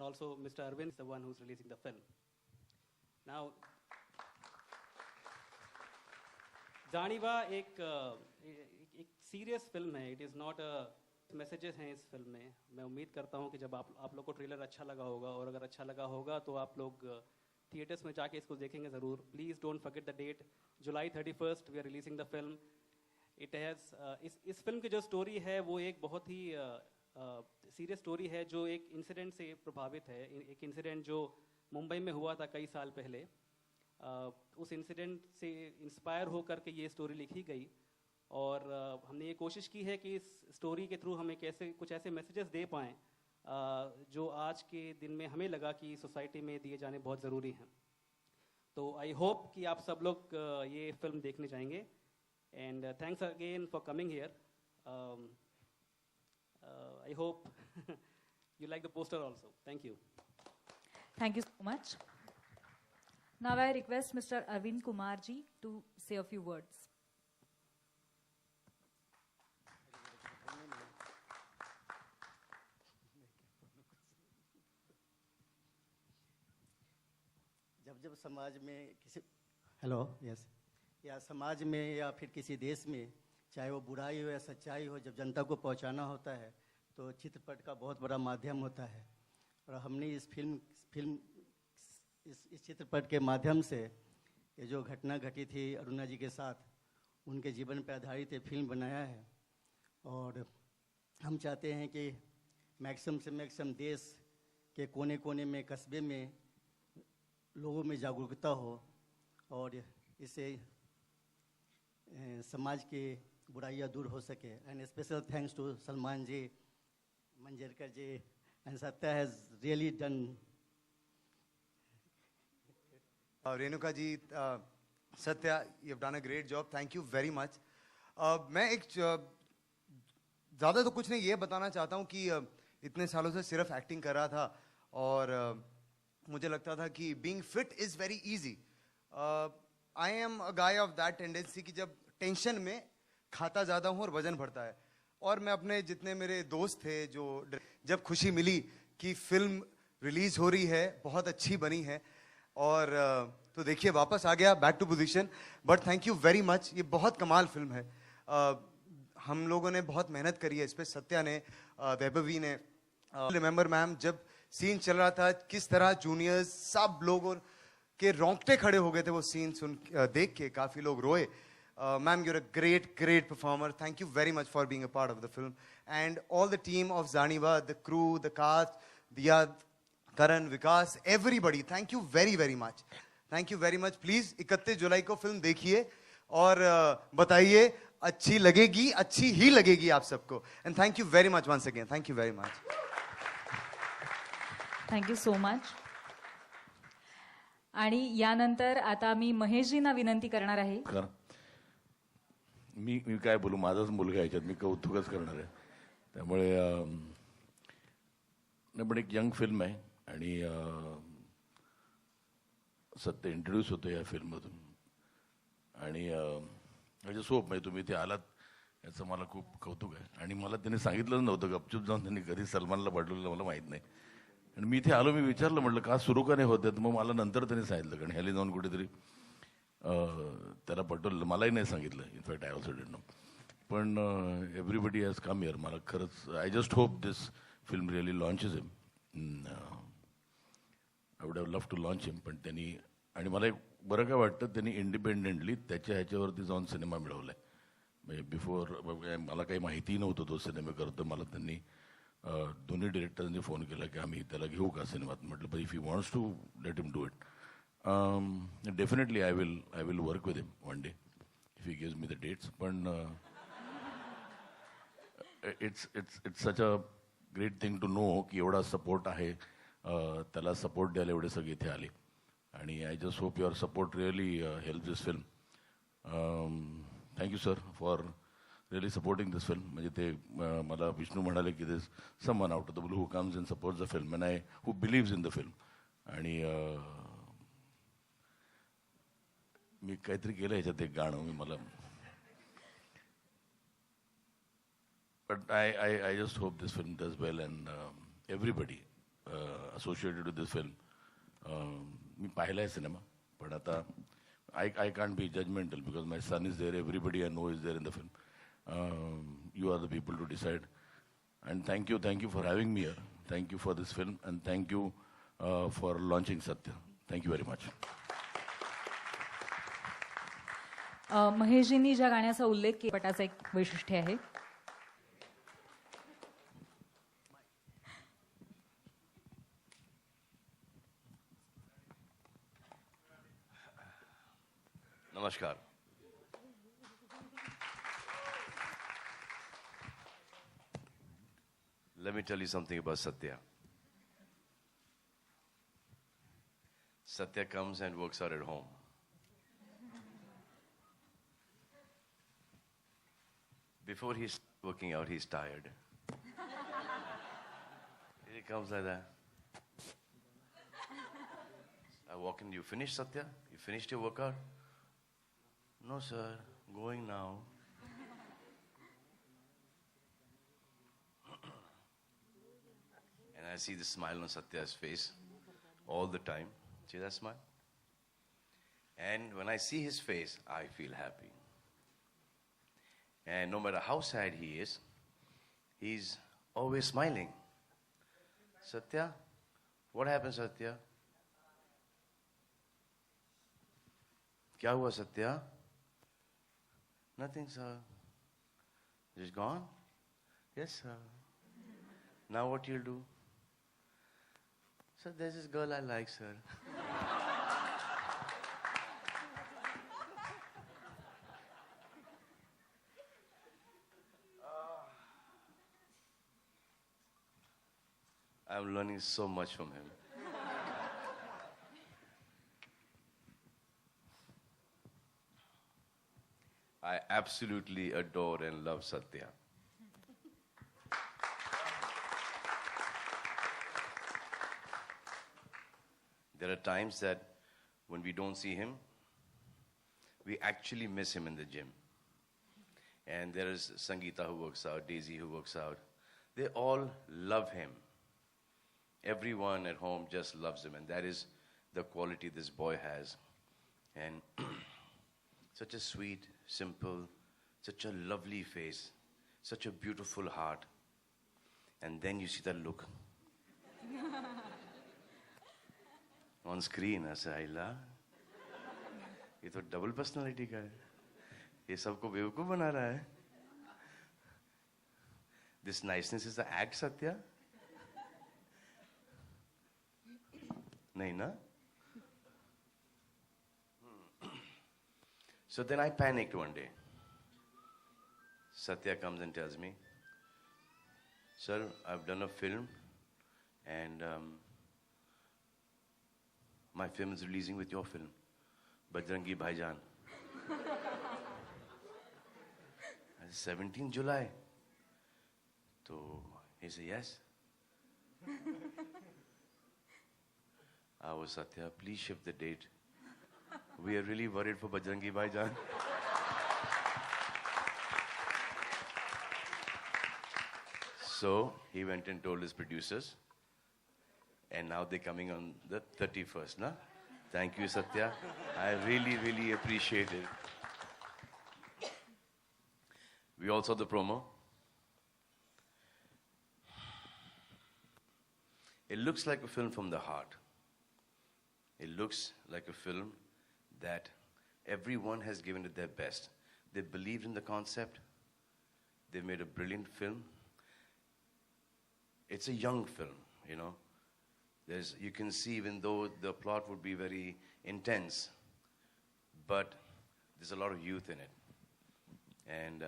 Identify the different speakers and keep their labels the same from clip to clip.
Speaker 1: also Mr. Arvind is the one who's releasing the film. Now, जानीवा एक serious film है. It is not a messages हैं इस film में. मैं उम्मीद करता हूँ कि जब आप लोग को ट्रेलर अच्छा लगा होगा, और अगर अच्छा लगा होगा तो आप लोग थिएटर्स में जाके इसको देखेंगे ज़रूर. Please don't forget the date, July 31 we are releasing the film. It has इस फिल्म की जो स्टोरी है वो एक बहुत ही सीरियस स्टोरी है, जो एक इंसिडेंट से प्रभावित है. एक इंसिडेंट जो मुंबई में हुआ था कई साल पहले. उस इंसिडेंट से इंस्पायर होकर के ये स्टोरी लिखी गई, और हमने ये कोशिश की है कि इस स्टोरी के थ्रू हम कुछ ऐसे मैसेजेस दे पाएँ जो आज के दिन में हमें लगा कि सोसाइटी में दिए जाने बहुत ज़रूरी हैं. तो आई होप कि आप सब लोग ये फिल्म देखने जाएंगे. And thanks again for coming here. I hope you like the poster also. Thank you.
Speaker 2: Thank you so much. Now I request Mr. Arvind Kumar ji to say a few words.
Speaker 3: जब समाज में किसी या समाज में या फिर किसी देश में, चाहे वो बुराई हो या सच्चाई हो, जब जनता को पहुंचाना होता है तो चित्रपट का बहुत बड़ा माध्यम होता है. और हमने इस चित्रपट के माध्यम से ये जो घटना घटी थी अरुणा जी के साथ, उनके जीवन पर आधारित ये फिल्म बनाया है. और हम चाहते हैं कि मैक्सिमम से मैक्सिमम देश के कोने कोने में, कस्बे में लोगों में जागरूकता हो, और इससे समाज की बुराइयां दूर हो सके. And special thanks to Salman ji, Manjrekar ji, and Satya has really done.
Speaker 4: Renuka ji, Satya, you have done a great job. Thank you very much. मैं एक ज़्यादा तो कुछ नहीं, ये बताना चाहता हूँ कि इतने सालों से सिर्फ एक्टिंग कर रहा था, और मुझे लगता था कि being fit is very easy. I am a guy of that tendency कि जब टेंशन में खाता ज़्यादा हूँ और वजन बढ़ता है. और मैं अपने जितने मेरे दोस्त थे, जो जब खुशी मिली कि फिल्म रिलीज हो रही है, बहुत अच्छी बनी है, और तो देखिए वापस आ गया back to position. But thank you very much. ये बहुत कमाल फिल्म है. हम लोगों ने बहुत मेहनत करी है इस पर. सत्या ने, वैभवी ने. रिमेंबर मैम, जब सीन चल रहा था, किस तरह जूनियर्स सब लोगों के रोंगटे खड़े हो गए थे वो सीन देख के. काफ़ी लोग रोए. Ma'am, you're a great performer. Thank you very much for being a part of the film. And all the team of Zaniva, the crew, the cast, Diya, Karan, Vikas, everybody, thank you very, very much. Thank you very much. Please, 31 जुलाई को film देखिए और बताइए अच्छी लगेगी, अच्छी ही लगेगी आप सबको. And thank you very much once again. Thank you very much.
Speaker 2: Thank you so much. आणि यानंतर आता मी महेशजींना विनंती करणार आहे.
Speaker 5: मी काय बोलू, माझाच मुलगा याच्यात, मी कौतुकच करणार आहे. त्यामुळे नाही, पण एक यंग फिल्म आहे आणि सत्य इंट्रोड्यूस होतो या फिल्ममधून. आणि म्हणजे सोप म्हणजे तुम्ही इथे आलात याचं मला खूप कौतुक आहे. आणि मला त्यांनी सांगितलंच नव्हतं, गपचूप जाऊन त्यांनी कधी सलमानला पाठवलेलं मला माहीत नाही. आणि मी इथे आलो, मी विचारलं, म्हटलं का सुरू का नाही होत. मग मला नंतर त्यांनी सांगितलं, कारण ह्याला जाऊन कुठेतरी त्याला पटवलं. मलाही नाही सांगितलं. In fact I also didn't know. पण एव्हरीबडी हॅज कम हिअर. मला खरंच I just hope this film really launches him. I would have love to launch him. पण त्यांनी, आणि मला एक बरं काय वाटतं, त्यांनी इंडिपेंडेंटली त्याच्या ह्याच्यावरती जाऊन सिनेमा मिळवला आहे. म्हणजे बिफोर मला काही माहितीही नव्हतं तो सिनेमा करतो. मला त्यांनी दोन्ही डिरेक्टरांनी फोन केला की आम्ही त्याला घेऊ का सिनेमात. म्हटलं पण if he wants to let him do it. Definitely I will work with him one day if he gives me the dates. But it's such a great thing to know की एवढा सपोर्ट आहे. त्याला support द्यायला एवढे सगळे इथे आले. आणि I just hope your support really helps this film. Thank you sir for really supporting this film. म्हणजे ते मला विष्णू म्हणाले की there's someone out of the blue who comes and supports the film and who believes in the film. आणि मी काहीतरी केलं ह्याच्यात एक गाणं मी मला. But I just hope this film does well. And everybody associated with this film. मी पाहिला आहे cinema, पण आता I can't be judgmental because my son is there, everybody I know is there in the film. You are the people to decide. And thank you for having me here. Thank you for this film, and thank you for launching Satya. Thank you very much.
Speaker 2: महेशजींनी ज्या गाण्याचा उल्लेख केला पटाचं एक वैशिष्ट्य आहे.
Speaker 6: Namaskar. Let me tell you something about Satya. Satya comes and works out at home. Before he's working out, he's tired. He comes like that. I walk in, you finished, Satya? You finished your workout? No, sir. Going now. And I see the smile on Satya's face all the time. See that smile? And when I see his face, I feel happy. And no matter how sad he is, he's always smiling. Satya? What happened, Satya? Kya hua, Satya? Nothing, sir. Just gone? Yes, sir. Now what you'll do? Sir, there's this girl I like, sir. I'm learning so much from him. I absolutely adore and love Satya. There are times that when we don't see him, we actually miss him in the gym. And there is Sangeeta who works out, Daisy who works out. They all love him. Everyone at home just loves him, and that is the quality this boy has. And such a sweet, simple, such a lovely face, such a beautiful heart. And then you see that look. On screen, I say, Ayla, ये तो double personality का है. ये सबको बेवकूफ बना रहा है. This niceness is the act, Satya? नहीं ना? So then I panicked one day. Satya comes and tells me, sir, I've done a film and my film is releasing with your film, Bajrangi Bhaijaan. 17 July. So he said, yes. I was, Satya, please shift the date. We are really worried for Bajrangi Bhaijaan. So he went and told his producers, and now they're coming on the 31st, na? Thank you, Satya. I really, really appreciate it. We all saw the promo. It looks like a film from the heart. It looks like a film that everyone has given it their best. They believed in the concept. They made a brilliant film. It's a young film, you know. You can see, even though the plot would be very intense, but there's a lot of youth in it. And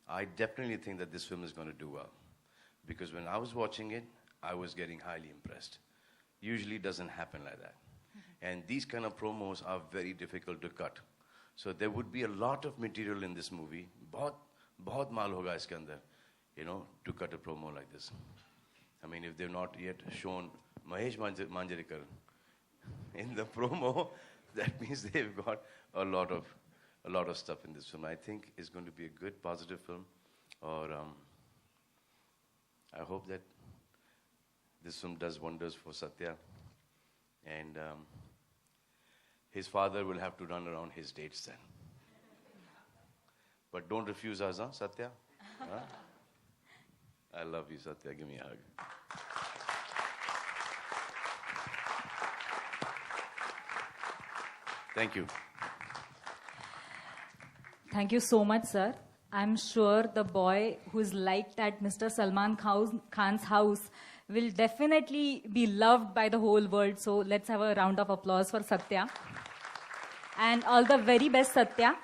Speaker 6: I definitely think that this film is going to do well. Because when I was watching it, I was getting highly impressed. Usually it doesn't happen like that. And these kind of promos are very difficult to cut. So there would be a lot of material in this movie. बहुत माल होगा इसके अंदर, you know, to cut a promo like this. I mean, if they've not yet shown Mahesh Manjrekar in the promo, that means they've got a lot of stuff in this film. I think it's going to be a good, positive film. Or I hope that this film does wonders for Satya. And his father will have to run around his dates then. But don't refuse us, huh, Satya? Huh? I love you, Satya. Give me a hug. Thank you.
Speaker 2: Thank you so much, sir. I'm sure the boy who's liked at Mr. Salman Khan's house will definitely be loved by the whole world. So let's have a round of applause for Satya. And all the very best, Satya.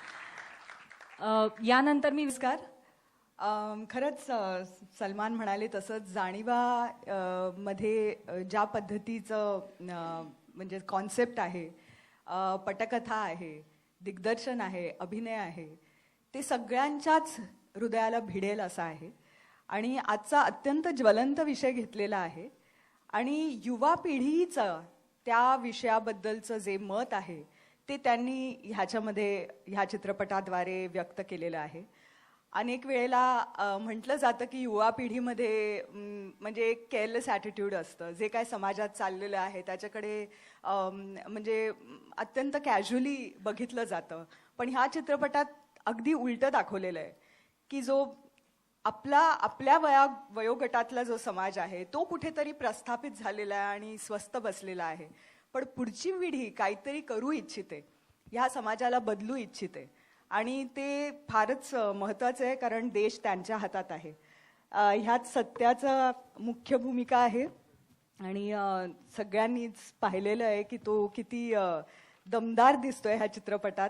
Speaker 2: यानंतर मी
Speaker 7: नमस्कार. खरंच सलमान म्हणाले तसंच जाणीवा मध्ये ज्या पद्धतीचं म्हणजे concept आहे, पटकथा आहे, दिग्दर्शन आहे, अभिनय आहे, ते सगळ्यांच्याच हृदयाला भिडेल असं आहे. आणि आजचा अत्यंत ज्वलंत विषय घेतलेला आहे आणि युवा पिढीचं त्या विषयाबद्दलचं जे मत आहे ते त्यांनी ह्या चित्रपटाद्वारे व्यक्त केलेलं आहे. अनेक वेळेला म्हटलं जातं की युवा पिढीमध्ये म्हणजे एक केअरलेस ॲटिट्यूड असतं. जे काय समाजात चाललेलं आहे त्याच्याकडे म्हणजे अत्यंत कॅज्युअली बघितलं जातं. पण ह्या चित्रपटात अगदी उलटं दाखवलेलं आहे की जो आपल्या वयोगटातला जो समाज आहे तो कुठेतरी प्रस्थापित झालेला आहे आणि स्वस्थ बसलेला आहे. पण पुढची पिढी काहीतरी करू इच्छिते, ह्या समाजाला बदलू इच्छिते आणि ते फारच महत्त्वाचं आहे कारण देश त्यांच्या हातात आहे. ह्यात सत्याचं मुख्य भूमिका आहे आणि सगळ्यांनीच पाहिलेलं आहे की तो किती दमदार दिसतोय ह्या चित्रपटात.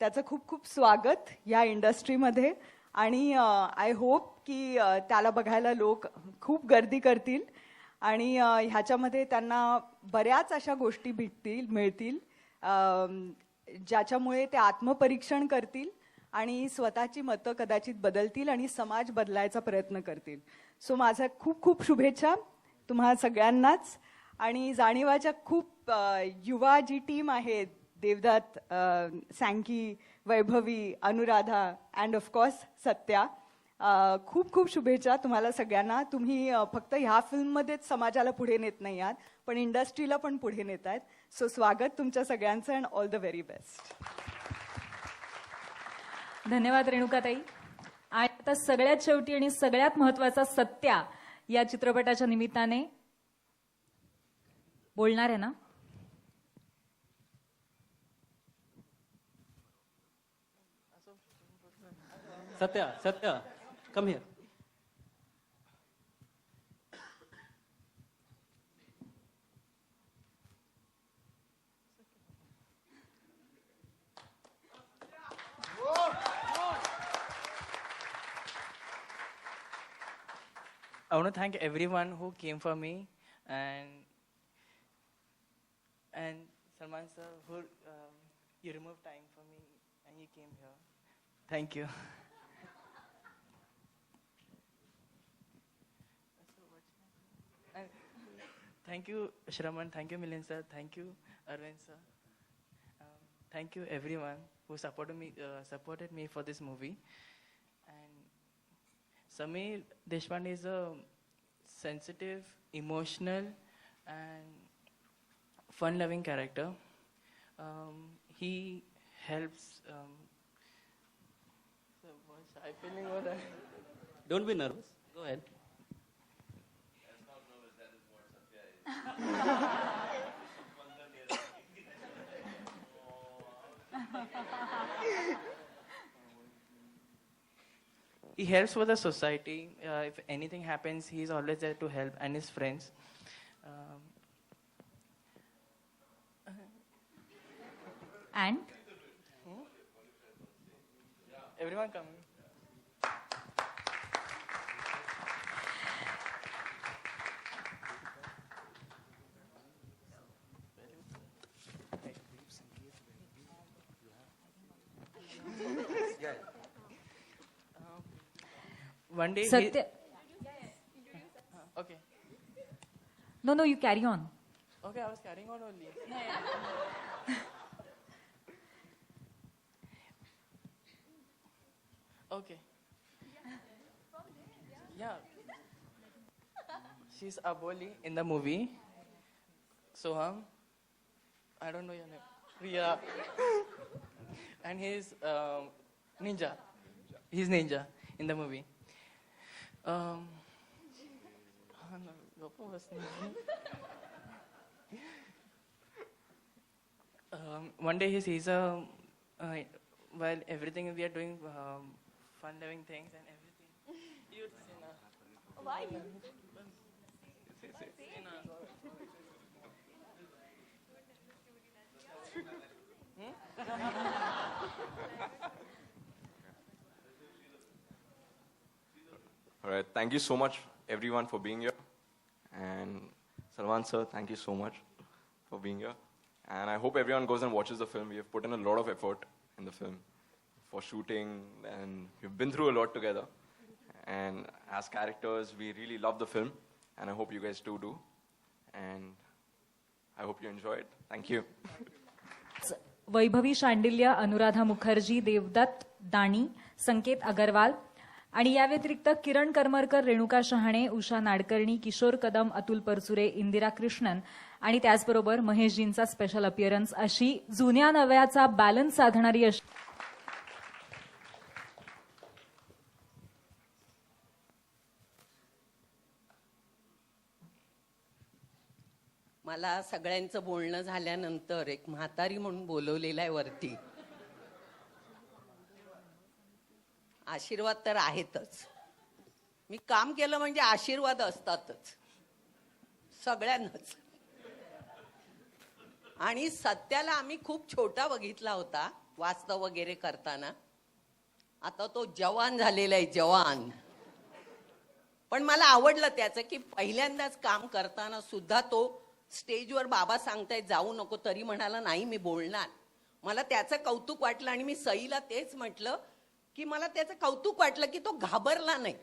Speaker 7: त्याचं खूप खूप स्वागत या इंडस्ट्रीमध्ये आणि आय होप की त्याला बघायला लोक खूप गर्दी करतील आणि ह्याच्यामध्ये त्यांना बऱ्याच अशा गोष्टी मिळतील ज्याच्यामुळे ते आत्मपरीक्षण करतील आणि स्वतःची मतं कदाचित बदलतील आणि समाज बदलायचा प्रयत्न करतील. सो माझ्या खूप खूप शुभेच्छा तुम्हा सगळ्यांनाच. आणि जाणीवाच्या खूप युवा जी टीम आहे, देवदत्त, सँकी, वैभवी, अनुराधा अँड ऑफकोर्स सत्या, खूप खूप शुभेच्छा तुम्हाला सगळ्यांना. तुम्ही फक्त ह्या फिल्ममध्येच समाजाला पुढे नेत नाही आहात पण इंडस्ट्रीला पण पुढे नेत आहेत. सो स्वागत तुमच्या सगळ्यांचं and all the very best.
Speaker 2: धन्यवाद रेणुकाताई. आणि आता सगळ्यात शेवटी आणि सगळ्यात महत्वाचा सत्या या चित्रपटाच्या निमित्ताने बोलणार आहे ना.
Speaker 1: Satya, come here.
Speaker 8: I want to thank everyone who came for me and Salman sir who you removed time for me and you came here. Thank you. Thank you, Shraman. Thank you, Milind sir. Thank you, Arvind sir. Thank you, everyone who supported me for this movie. And Sameer Deshpande is a sensitive, emotional, and fun-loving character. He helps. So what's I feeling what I?
Speaker 1: Don't be nervous. Go ahead.
Speaker 8: He helps for the society. If anything happens, he's always there to help, and his friends.
Speaker 2: And
Speaker 8: Everyone come. One day.
Speaker 2: Satya.
Speaker 8: Okay.
Speaker 2: No, you carry on.
Speaker 8: Okay, I was carrying on only. Okay. Yeah. she's Aboli in the movie. Soham, I don't know your name. Priya. And he's Ninja. He's Ninja in the movie. One day he sees while everything we are doing fun-loving things and everything. You say na. Why?
Speaker 9: All right, thank you so much, everyone, for being here. And Salman sir, thank you so much for being here. And I hope everyone goes and watches the film. We have put in a lot of effort in the film for shooting, and we've been through a lot together. And as characters, we really love the film, and I hope you guys too do. And I hope you enjoy it. Thank you.
Speaker 2: Vaibhavi Shandilya, Anuradha Mukherjee, Devdutt दाणी, संकेत अगरवाल आणि या व्यतिरिक्त किरण करमरकर, रेणुका शहाणे, उषा नाडकर्णी, किशोर कदम, अतुल परचुरे, इंदिरा कृष्णन आणि त्याचबरोबर महेशजींचा special appearance अशी जुन्या नव्याचा balance साधणारी अशी
Speaker 10: मला सगळ्यांचं बोलणं झाल्यानंतर एक म्हातारी म्हणून बोलवलेलं आहे वरती. आशीर्वाद तर आहेतच. मी काम केलं म्हणजे आशीर्वाद असतातच सगळ्यांनाच. आणि सत्याला आम्ही खूप छोटा बघितला होता वास्तव वगैरे करताना. आता तो जवान झालेला आहे, जवान. पण मला आवडलं त्याचं की पहिल्यांदाच काम करताना सुद्धा तो स्टेजवर बाबा सांगतायत जाऊ नको तरी म्हणाला नाही मी बोलणार. मला त्याचं कौतुक वाटलं आणि मी सईला तेच म्हटलं की मला त्याचं कौतुक वाटलं की तो घाबरला नाही.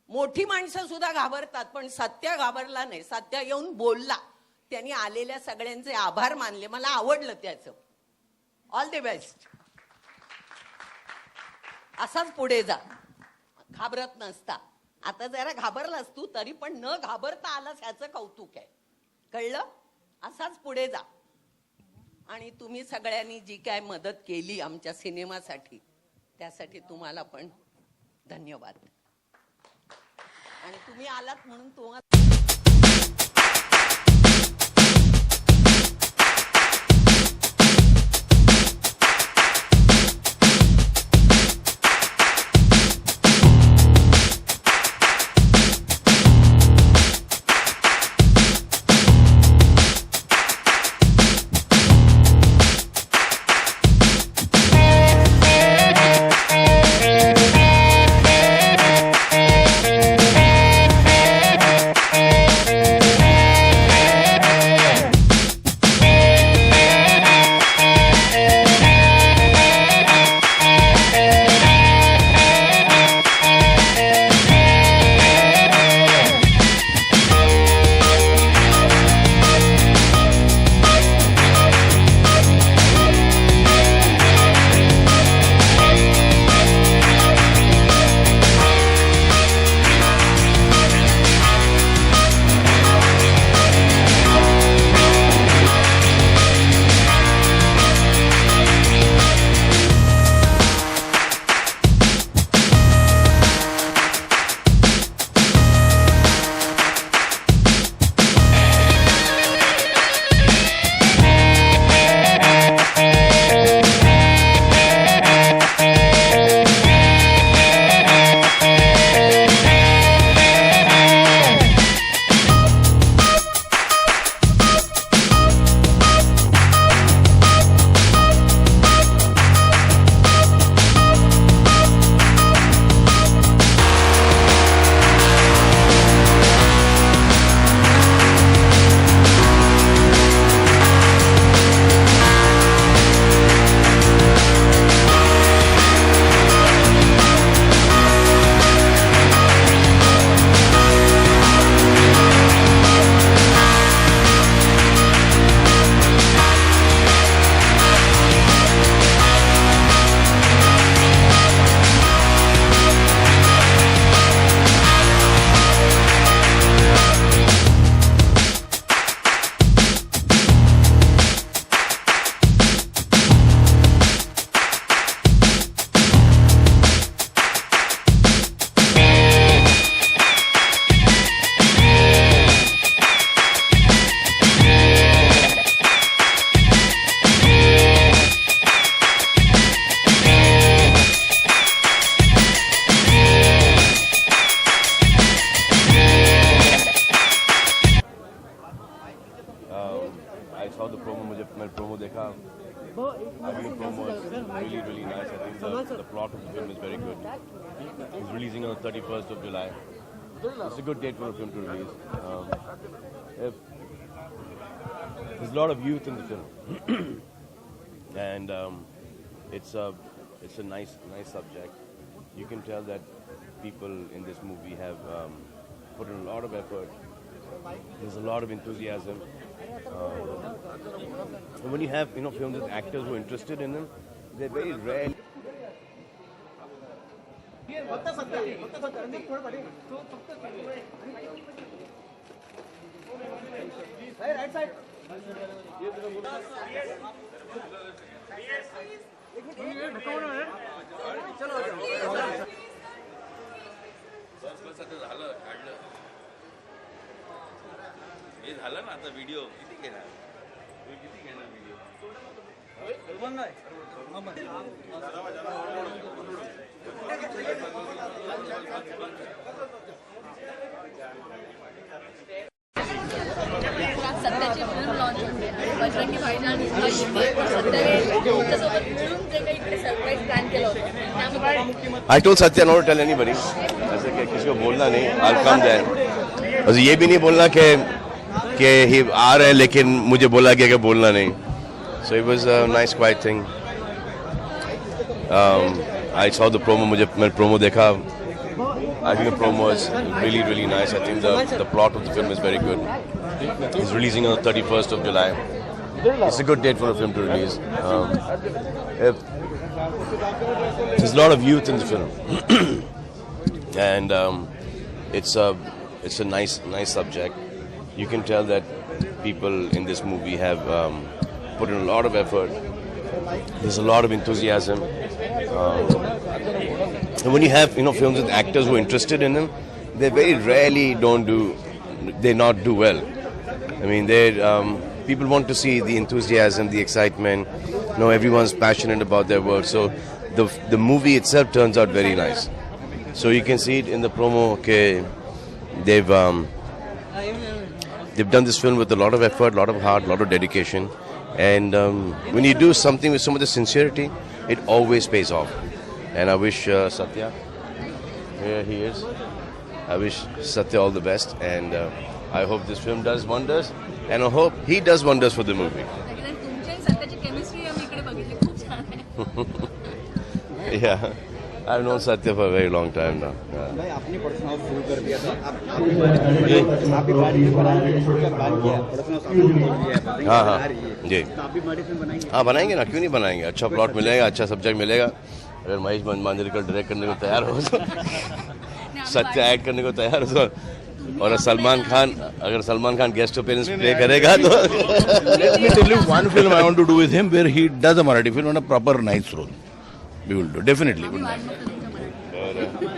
Speaker 10: मोठी माणसं सुद्धा घाबरतात पण सत्या घाबरला नाही. सत्या येऊन बोलला. त्यांनी आलेल्या सगळ्यांचे आभार मानले. मला आवडलं त्याचं. All the best. असाच पुढे जा, घाबरत नसता. आता जरा घाबरलास तू तरी पण न घाबरता आलास ह्याचं कौतुक आहे. कळलं? असाच पुढे जा. आणि तुम्ही सगळ्यांनी जी काय मदत केली आमच्या सिनेमासाठी त्यासाठी तुम्हाला पण धन्यवाद. आणि तुम्ही आलात म्हणून तुम्हाला
Speaker 6: think the promo is really, really nice. I think the plot of the film is very good. It's releasing on the 31st of July. It's a good date for a film to release. There's a lot of youth in the film, and it's a nice subject. You can tell that people in this movie have put in a lot of effort. There's a lot of enthusiasm. And when you have films with actors who are interested in them, they're very rare.
Speaker 5: हे झालं ना आता video किती घेणार video
Speaker 11: सध्याची film launch होते बजरंगी भाईजान सध्याने तुमच्यासोबत मिळून जे काही इकडे सरप्राईज प्लॅन केलं होतं
Speaker 6: I told Satya not to tell anybody. ऐसे कि किसी को बोलना नहीं. I'll come there. और ये भी नहीं बोलना कि he आ रहे लेकिन मुझे बोला गया कि बोलना नहीं. So it was a nice quiet thing. I saw the promo. मैंने promo देखा. I think the promo is really, really nice. I think the plot of the film is very good. It's releasing on the 31st of July. It's a good date for a film to release. There's a lot of youth in the film, and it's a nice subject. You can tell that people in this movie have put in a lot of effort. There's a lot of enthusiasm. And when you have films with actors who are interested in them, they very rarely not do well. I mean, people want to see the enthusiasm, the excitement. Everyone's passionate about their work. So the movie itself turns out very nice. So you can see it in the promo. Okay, they've done this film with a lot of effort, a lot of heart, a lot of dedication. And when you do something with so much sincerity, it always pays off. And I wish Satya, here he is. I wish Satya all the best, and I hope this film does wonders, and I hope he does wonders for the movie. Yeah, I've known Satya for a very long time now. हाँ जी हाँ बनाएंगे ना, क्यों नहीं बनाएंगे. अच्छा plot मिलेगा, अच्छा सब्जेक्ट मिलेगा. अगर महेश मांजरेकर डायरेक्ट करने को तैयार हो तो सत्य ऐड करने को तैयार हो तो, और अगर Salman Khan guest appearance play करेगा तो
Speaker 5: Let me tell you one film I want to do with him where he does a Marathi film on a proper nice role. We will do, definitely.